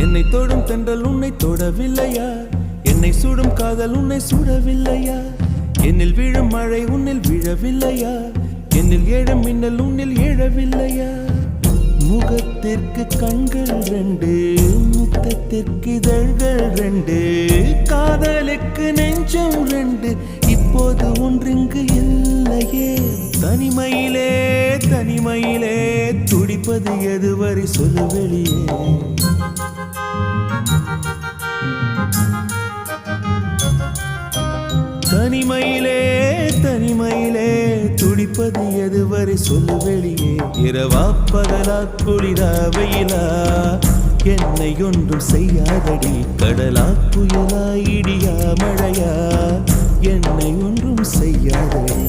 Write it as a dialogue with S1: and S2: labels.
S1: என்னை தொடும் தென்றல் உன்னை தொடவில்லையா? என்னை சுடும் காதல் உன்னை சுடவில்லையா? என்னில் விழும் மழை உன்னில் விழவில்லையா? என்னில் ஏழும் மின்னல் உன்னில் எழவில்லையா? முகத்திற்கு கண்கள் ரெண்டு, முத்தத்திற்கு இதழ்கள் ரெண்டு, காதலுக்கு நெஞ்சம் ரெண்டு, இப்போது ஒன்றிங்கு இல்லையே. தனிமையிலே தனிமையிலே துடிப்பது எதுவரை சொல்லு வெளியே. தனிமையிலே தனிமையிலே துடிப்பது எதுவரை சொல்லு வெளியே. இரவா பகலா குளிரா வெயிலா என்னை ஒன்றும் செய்யாதடி. கடலா புயலா இடியா மழையா என்னை ஒன்றும் செய்யாதடி.